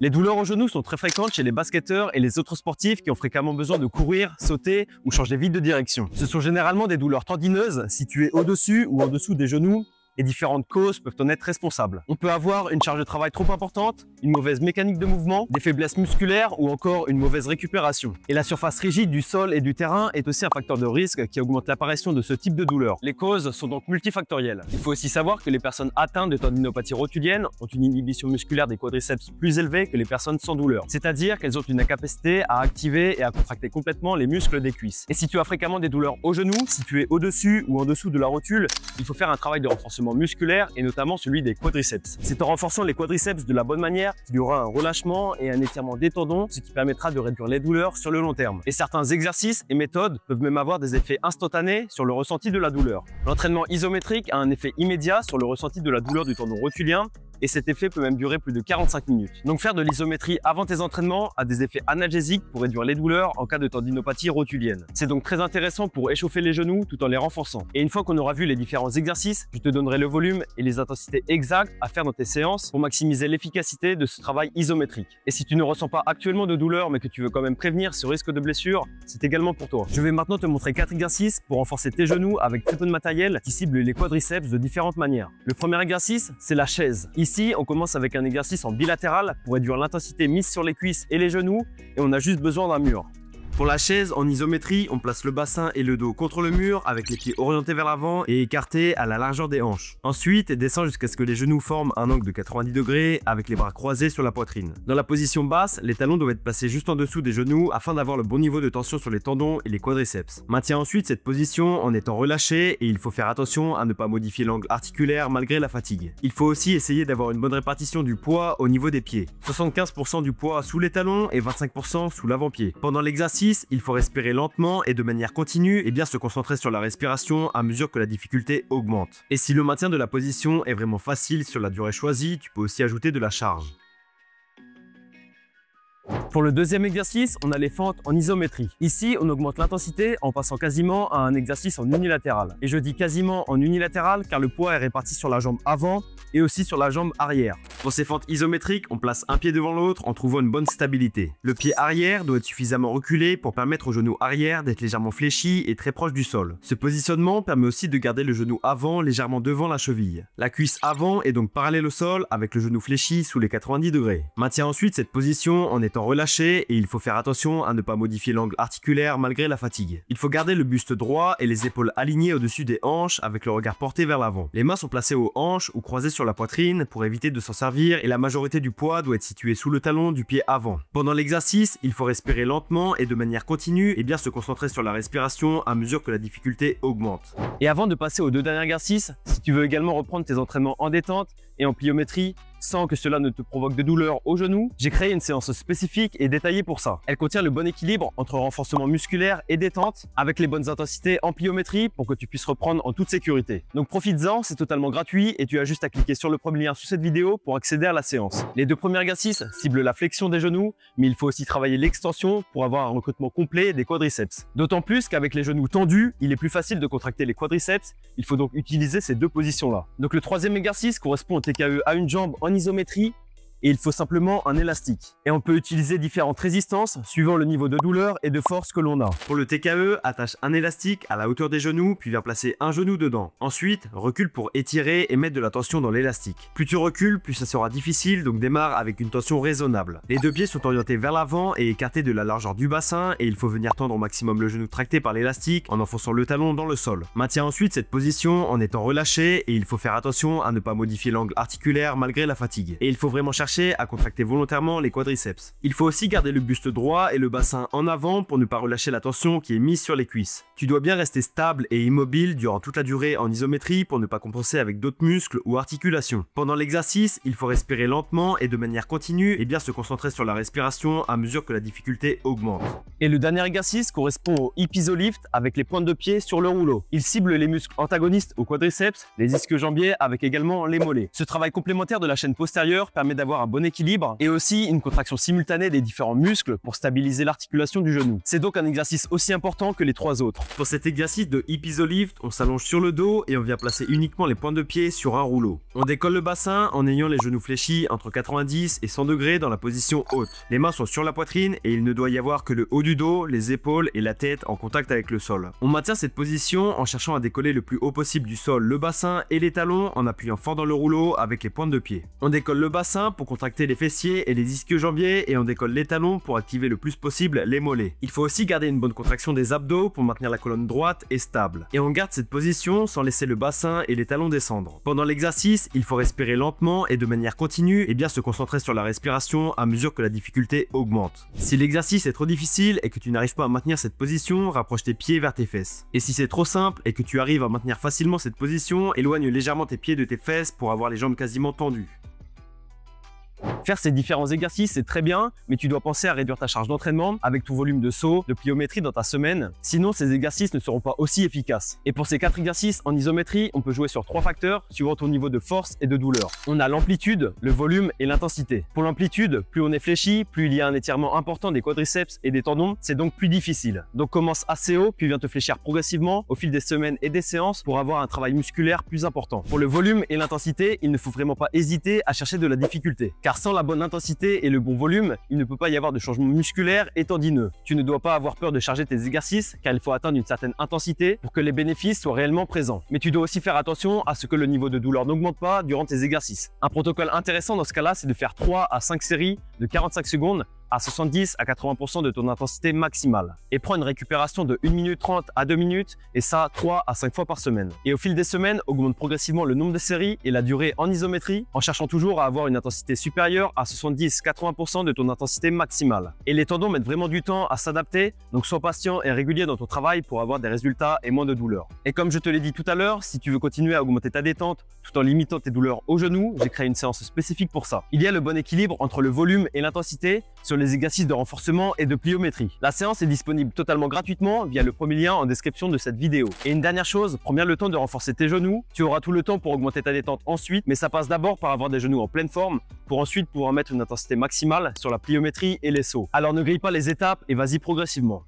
Les douleurs au genou sont très fréquentes chez les basketteurs et les autres sportifs qui ont fréquemment besoin de courir, sauter ou changer vite de direction. Ce sont généralement des douleurs tendineuses situées au-dessus ou en dessous des genoux et différentes causes peuvent en être responsables. On peut avoir une charge de travail trop importante, une mauvaise mécanique de mouvement, des faiblesses musculaires ou encore une mauvaise récupération. Et la surface rigide du sol et du terrain est aussi un facteur de risque qui augmente l'apparition de ce type de douleur. Les causes sont donc multifactorielles. Il faut aussi savoir que les personnes atteintes de tendinopathie rotulienne ont une inhibition musculaire des quadriceps plus élevée que les personnes sans douleur. C'est-à-dire qu'elles ont une incapacité à activer et à contracter complètement les muscles des cuisses. Et si tu as fréquemment des douleurs au genou, situées au-dessus ou en dessous de la rotule, il faut faire un travail de renforcement musculaire et notamment celui des quadriceps. C'est en renforçant les quadriceps de la bonne manière qu'il y aura un relâchement et un étirement des tendons, ce qui permettra de réduire les douleurs sur le long terme. Et certains exercices et méthodes peuvent même avoir des effets instantanés sur le ressenti de la douleur. L'entraînement isométrique a un effet immédiat sur le ressenti de la douleur du tendon rotulien et cet effet peut même durer plus de 45 minutes. Donc faire de l'isométrie avant tes entraînements a des effets analgésiques pour réduire les douleurs en cas de tendinopathie rotulienne. C'est donc très intéressant pour échauffer les genoux tout en les renforçant. Et une fois qu'on aura vu les différents exercices, je te donnerai le volume et les intensités exactes à faire dans tes séances pour maximiser l'efficacité de ce travail isométrique. Et si tu ne ressens pas actuellement de douleur mais que tu veux quand même prévenir ce risque de blessure, c'est également pour toi. Je vais maintenant te montrer 4 exercices pour renforcer tes genoux avec très peu de matériel qui cible les quadriceps de différentes manières. Le premier exercice, c'est la chaise. Ici, on commence avec un exercice en bilatéral pour réduire l'intensité mise sur les cuisses et les genoux et on a juste besoin d'un mur. Pour la chaise, en isométrie, on place le bassin et le dos contre le mur avec les pieds orientés vers l'avant et écartés à la largeur des hanches. Ensuite, descend jusqu'à ce que les genoux forment un angle de 90 degrés avec les bras croisés sur la poitrine. Dans la position basse, les talons doivent être placés juste en dessous des genoux afin d'avoir le bon niveau de tension sur les tendons et les quadriceps. Maintiens ensuite cette position en étant relâché et il faut faire attention à ne pas modifier l'angle articulaire malgré la fatigue. Il faut aussi essayer d'avoir une bonne répartition du poids au niveau des pieds. 75% du poids sous les talons et 25% sous l'avant-pied. Pendant l'exercice, il faut respirer lentement et de manière continue et bien se concentrer sur la respiration à mesure que la difficulté augmente. Et si le maintien de la position est vraiment facile sur la durée choisie, tu peux aussi ajouter de la charge. Pour le deuxième exercice, on a les fentes en isométrie. Ici, on augmente l'intensité en passant quasiment à un exercice en unilatéral. Et je dis quasiment en unilatéral car le poids est réparti sur la jambe avant et aussi sur la jambe arrière. Pour ces fentes isométriques, on place un pied devant l'autre en trouvant une bonne stabilité. Le pied arrière doit être suffisamment reculé pour permettre au genou arrière d'être légèrement fléchi et très proche du sol. Ce positionnement permet aussi de garder le genou avant légèrement devant la cheville. La cuisse avant est donc parallèle au sol avec le genou fléchi sous les 90 degrés. Maintiens ensuite cette position en étant relâché et il faut faire attention à ne pas modifier l'angle articulaire malgré la fatigue. Il faut garder le buste droit et les épaules alignées au-dessus des hanches avec le regard porté vers l'avant. Les mains sont placées aux hanches ou croisées sur la poitrine pour éviter de s'en servir et la majorité du poids doit être situé sous le talon du pied avant. Pendant l'exercice, il faut respirer lentement et de manière continue et bien se concentrer sur la respiration à mesure que la difficulté augmente. Et avant de passer aux deux derniers exercices, si tu veux également reprendre tes entraînements en détente et en pliométrie, sans que cela ne te provoque de douleur au genou, j'ai créé une séance spécifique et détaillée pour ça. Elle contient le bon équilibre entre renforcement musculaire et détente avec les bonnes intensités en pliométrie pour que tu puisses reprendre en toute sécurité. Donc profites-en, c'est totalement gratuit et tu as juste à cliquer sur le premier lien sous cette vidéo pour accéder à la séance. Les deux premiers exercices ciblent la flexion des genoux, mais il faut aussi travailler l'extension pour avoir un recrutement complet des quadriceps. D'autant plus qu'avec les genoux tendus, il est plus facile de contracter les quadriceps, il faut donc utiliser ces deux positions-là. Donc le troisième exercice correspond au TKE à une jambe en isométrie et il faut simplement un élastique. Et on peut utiliser différentes résistances suivant le niveau de douleur et de force que l'on a. Pour le TKE, attache un élastique à la hauteur des genoux puis viens placer un genou dedans. Ensuite, recule pour étirer et mettre de la tension dans l'élastique. Plus tu recules, plus ça sera difficile, donc démarre avec une tension raisonnable. Les deux pieds sont orientés vers l'avant et écartés de la largeur du bassin et il faut venir tendre au maximum le genou tracté par l'élastique en enfonçant le talon dans le sol. Maintiens ensuite cette position en étant relâché et il faut faire attention à ne pas modifier l'angle articulaire malgré la fatigue. Et il faut vraiment chercher à contracter volontairement les quadriceps. Il faut aussi garder le buste droit et le bassin en avant pour ne pas relâcher la tension qui est mise sur les cuisses. Tu dois bien rester stable et immobile durant toute la durée en isométrie pour ne pas compenser avec d'autres muscles ou articulations. Pendant l'exercice, il faut respirer lentement et de manière continue et bien se concentrer sur la respiration à mesure que la difficulté augmente. Et le dernier exercice correspond au hip isolift avec les pointes de pied sur le rouleau. Il cible les muscles antagonistes aux quadriceps, les ischio-jambiers avec également les mollets. Ce travail complémentaire de la chaîne postérieure permet d'avoir avoir un bon équilibre et aussi une contraction simultanée des différents muscles pour stabiliser l'articulation du genou. C'est donc un exercice aussi important que les 3 autres. Pour cet exercice de hip isolift, on s'allonge sur le dos et on vient placer uniquement les pointes de pied sur un rouleau. On décolle le bassin en ayant les genoux fléchis entre 90 et 100 degrés dans la position haute. Les mains sont sur la poitrine et il ne doit y avoir que le haut du dos, les épaules et la tête en contact avec le sol. On maintient cette position en cherchant à décoller le plus haut possible du sol le bassin et les talons en appuyant fort dans le rouleau avec les pointes de pied. On décolle le bassin pour contracter les fessiers et les ischio-jambiers et on décolle les talons pour activer le plus possible les mollets. Il faut aussi garder une bonne contraction des abdos pour maintenir la colonne droite et stable. Et on garde cette position sans laisser le bassin et les talons descendre. Pendant l'exercice, il faut respirer lentement et de manière continue et bien se concentrer sur la respiration à mesure que la difficulté augmente. Si l'exercice est trop difficile et que tu n'arrives pas à maintenir cette position, rapproche tes pieds vers tes fesses. Et si c'est trop simple et que tu arrives à maintenir facilement cette position, éloigne légèrement tes pieds de tes fesses pour avoir les jambes quasiment tendues. Faire ces différents exercices, c'est très bien, mais tu dois penser à réduire ta charge d'entraînement avec ton volume de saut, de pliométrie dans ta semaine. Sinon, ces exercices ne seront pas aussi efficaces. Et pour ces 4 exercices en isométrie, on peut jouer sur 3 facteurs suivant ton niveau de force et de douleur. On a l'amplitude, le volume et l'intensité. Pour l'amplitude, plus on est fléchi, plus il y a un étirement important des quadriceps et des tendons, c'est donc plus difficile. Donc commence assez haut, puis viens te fléchir progressivement au fil des semaines et des séances pour avoir un travail musculaire plus important. Pour le volume et l'intensité, il ne faut vraiment pas hésiter à chercher de la difficulté. Car sans la bonne intensité et le bon volume, il ne peut pas y avoir de changement musculaire et tendineux. Tu ne dois pas avoir peur de charger tes exercices car il faut atteindre une certaine intensité pour que les bénéfices soient réellement présents. Mais tu dois aussi faire attention à ce que le niveau de douleur n'augmente pas durant tes exercices. Un protocole intéressant dans ce cas-là, c'est de faire 3 à 5 séries de 45 secondes à 70 à 80% de ton intensité maximale. Et prends une récupération de 1 minute 30 à 2 minutes et ça 3 à 5 fois par semaine. Et au fil des semaines, augmente progressivement le nombre de séries et la durée en isométrie en cherchant toujours à avoir une intensité supérieure à 70-80% de ton intensité maximale. Et les tendons mettent vraiment du temps à s'adapter, donc sois patient et régulier dans ton travail pour avoir des résultats et moins de douleurs. Et comme je te l'ai dit tout à l'heure, si tu veux continuer à augmenter ta détente tout en limitant tes douleurs au genou, j'ai créé une séance spécifique pour ça. Il y a le bon équilibre entre le volume et l'intensité sur les exercices de renforcement et de pliométrie. La séance est disponible totalement gratuitement via le premier lien en description de cette vidéo. Et une dernière chose, prends bien le temps de renforcer tes genoux. Tu auras tout le temps pour augmenter ta détente ensuite, mais ça passe d'abord par avoir des genoux en pleine forme pour ensuite pouvoir mettre une intensité maximale sur la pliométrie et les sauts. Alors ne grille pas les étapes et vas-y progressivement.